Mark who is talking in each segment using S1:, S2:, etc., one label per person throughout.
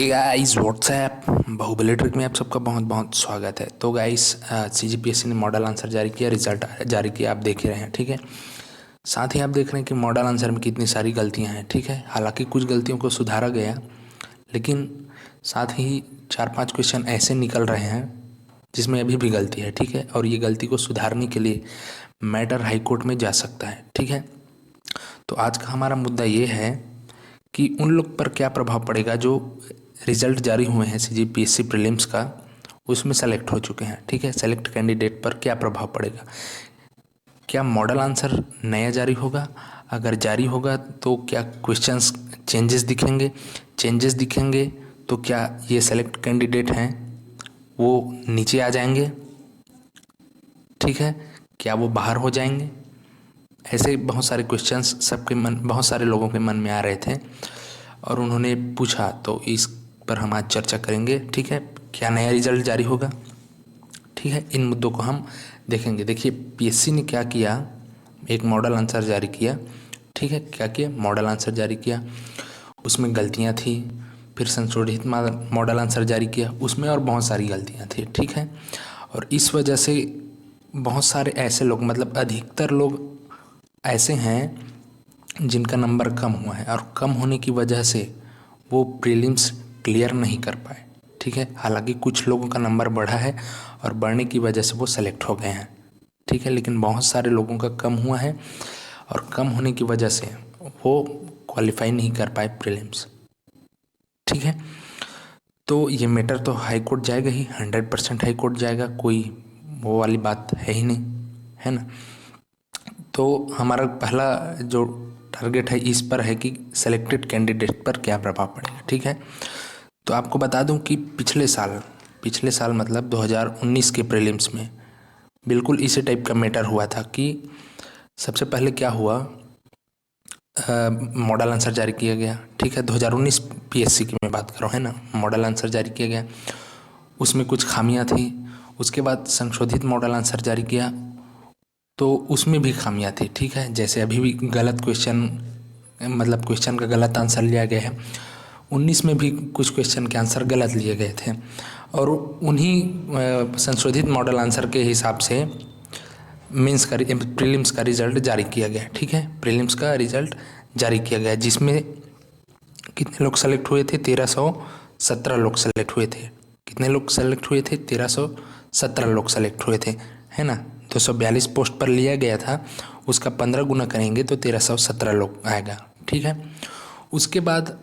S1: हे guys WhatsApp Bahubali trick में आप सबका बहुत बहुत स्वागत है। तो गाइस सीजीपीएससी ने मॉडल आंसर जारी किया, रिजल्ट जारी किया, आप देख ही रहे हैं। ठीक है, साथ ही आप देख रहे हैं कि मॉडल आंसर में कितनी सारी गलतियां हैं। ठीक है, हालांकि कुछ गलतियों को सुधारा गया, लेकिन साथ ही 4-5 क्वेश्चन ऐसे निकल रहे हैं जिसमें अभी भी गलती है। ठीक है, और ये गलती को सुधारने के लिए मैटर हाई कोर्ट में जा सकता है। ठीक है, तो आज का हमारा मुद्दा ये है कि उन लोग पर क्या प्रभाव पड़ेगा जो रिजल्ट जारी हुए हैं सीजीपीएससी प्रीलिम्स का, उसमें सेलेक्ट हो चुके हैं। ठीक है, सेलेक्ट कैंडिडेट पर क्या प्रभाव पड़ेगा, क्या मॉडल आंसर नया जारी होगा, अगर जारी होगा तो क्या क्वेश्चंस चेंजेस दिखेंगे तो क्या ये सेलेक्ट कैंडिडेट हैं वो नीचे आ जाएंगे। ठीक है, क्या वो बाहर हो जाएंगे। ऐसे बहुत सारे क्वेश्चंस बहुत सारे लोगों के मन में आ रहे थे और उन्होंने पूछा, तो इस पर हम आज चर्चा करेंगे। ठीक है, क्या नया रिजल्ट जारी होगा। ठीक है, इन मुद्दों को हम देखेंगे। देखिए पीएससी ने क्या किया, एक मॉडल आंसर जारी किया। ठीक है, क्या किया, मॉडल आंसर जारी किया, उसमें गलतियां थी। फिर संशोधित मॉडल आंसर जारी किया, उसमें और बहुत सारी गलतियां थी। ठीक है, और इस वजह से बहुत सारे ऐसे लोग, मतलब अधिकतर लोग ऐसे हैं जिनका नंबर कम हुआ है, और कम होने की वजह से वो प्रीलिम्स क्लियर नहीं कर पाए। ठीक है, हालांकि कुछ लोगों का नंबर बढ़ा है और बढ़ने की वजह से वो सेलेक्ट हो गए हैं। ठीक है, लेकिन बहुत सारे लोगों का कम हुआ है और कम होने की वजह से वो क्वालिफाई नहीं कर पाए प्रीलिम्स। ठीक है, तो ये मैटर तो हाई कोर्ट जाएगा ही, 100% हाई कोर्ट जाएगा, कोई वो वाली बात है ही नहीं, है ना। तो हमारा पहला जो टारगेट है इस पर है कि सेलेक्टेड कैंडिडेट पर क्या प्रभाव पड़ेगा। ठीक है, तो आपको बता दूं कि पिछले साल मतलब 2019 के प्रीलिम्स में बिल्कुल इसी टाइप का मैटर हुआ था कि सबसे पहले क्या हुआ, मॉडल आंसर जारी किया गया। ठीक है, 2019 पीएससी की मैं बात कर रहा हूँ, है ना। मॉडल आंसर जारी किया गया, उसमें कुछ खामियां थी। उसके बाद संशोधित मॉडल आंसर जारी किया तो उसमें भी खामियां थी। ठीक है, जैसे अभी भी गलत क्वेश्चन, मतलब क्वेश्चन का गलत आंसर लिया गया है। 19 में भी कुछ क्वेश्चन के आंसर गलत लिए गए थे और उन्हीं संशोधित मॉडल आंसर के हिसाब से प्रीलिम्स का रिजल्ट जारी किया गया। ठीक है, प्रीलिम्स का रिजल्ट जारी किया गया जिसमें कितने लोग सेलेक्ट हुए थे, 1317 लोग सेलेक्ट हुए थे। कितने लोग सेलेक्ट हुए थे, 1317 लोग सेलेक्ट हुए थे, है ना। 242 पोस्ट पर लिया गया था, उसका 15 गुना करेंगे तो 1317 लोग आएगा। ठीक है, उसके बाद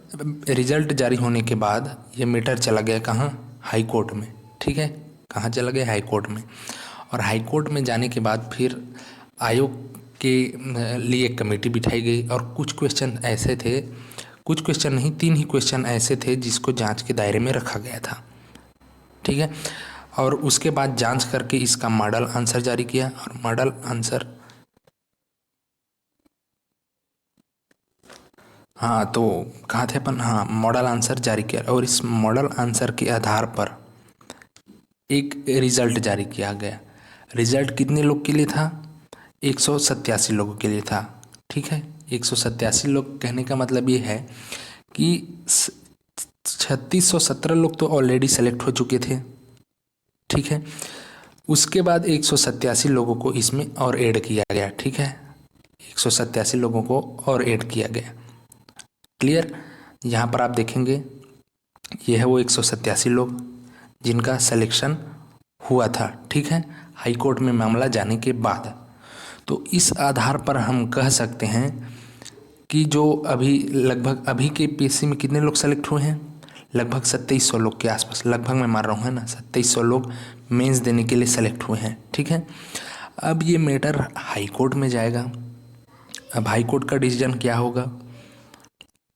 S1: रिजल्ट जारी होने के बाद ये मैटर चला गया कहाँ, हाई कोर्ट में। ठीक है, कहाँ चला गया, हाई कोर्ट में। और हाई कोर्ट में जाने के बाद फिर आयोग के लिए कमेटी बिठाई गई और कुछ क्वेश्चन ऐसे थे, कुछ क्वेश्चन नहीं, 3 ही क्वेश्चन ऐसे थे जिसको जांच के दायरे में रखा गया था। ठीक है, और उसके बाद जांच करके इसका मॉडल आंसर जारी किया और मॉडल आंसर, हाँ तो कहाँ थे अपन, हाँ मॉडल आंसर जारी किया और इस मॉडल आंसर के आधार पर एक रिजल्ट जारी किया गया। रिजल्ट कितने लोग के लिए था, 187 लोगों के लिए था। ठीक है, 187 लोग कहने का मतलब ये है कि 3617 लोग तो ऑलरेडी सेलेक्ट हो चुके थे। ठीक है, उसके बाद 187 लोगों को इसमें और ऐड किया गया। ठीक है, 187 लोगों को और ऐड किया गया। क्लियर, यहाँ पर आप देखेंगे ये है वो 187 लोग जिनका सिलेक्शन हुआ था। ठीक है, हाई कोर्ट में मामला जाने के बाद। तो इस आधार पर हम कह सकते हैं कि जो अभी लगभग अभी के पीएससी में कितने लोग सेलेक्ट हुए हैं, लगभग 2700 लोग के आसपास, लगभग मैं मार रहा हूँ, है ना, 2700 लोग मेंस देने के लिए सेलेक्ट हुए हैं। ठीक है, अब ये मैटर हाई कोर्ट में जाएगा। अब हाई कोर्ट का डिसीजन क्या होगा,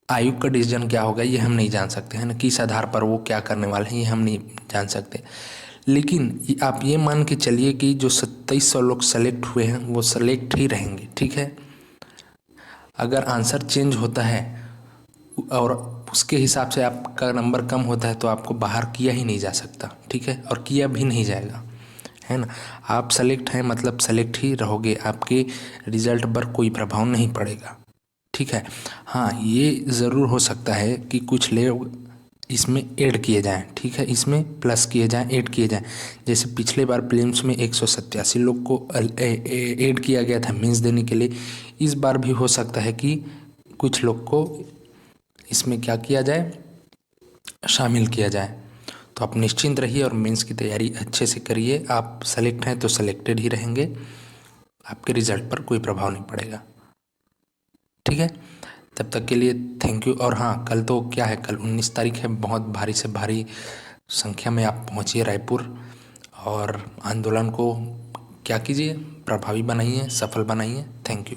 S1: आयोग का डिसीजन क्या होगा, ये हम नहीं जान सकते हैं ना, किस आधार पर वो क्या करने वाले हैं ये हम नहीं जान सकते। लेकिन आप ये मान के चलिए कि जो 2700 लोग सेलेक्ट हुए हैं वो सेलेक्ट ही रहेंगे। ठीक है, अगर आंसर चेंज होता है और उसके हिसाब से आपका नंबर कम होता है तो आपको बाहर किया ही नहीं जा सकता। ठीक है, और किया भी नहीं जाएगा, है ना। आप सेलेक्ट हैं मतलब सेलेक्ट ही रहोगे, आपके रिजल्ट पर कोई प्रभाव नहीं पड़ेगा। ठीक है, हाँ ये ज़रूर हो सकता है कि कुछ लोग इसमें ऐड किए जाएं, ठीक है, इसमें प्लस किए जाएं, ऐड किए जाएं। जैसे पिछले बार प्रीलिम्स में 187 लोग को ऐड किया गया था मेंस देने के लिए, इस बार भी हो सकता है कि कुछ लोग को इसमें क्या किया जाए, शामिल किया जाए। तो आप निश्चिंत रहिए और मेंस की तैयारी अच्छे से करिए। आप सेलेक्ट हैं तो सेलेक्टेड ही रहेंगे, आपके रिजल्ट पर कोई प्रभाव नहीं पड़ेगा, ठीक है। तब तक के लिए थैंक यू। और हाँ, कल तो क्या है, कल 19 तारीख है, बहुत भारी से भारी संख्या में आप पहुँचिए रायपुर और आंदोलन को क्या कीजिए, प्रभावी बनाइए, सफल बनाइए। Thank you.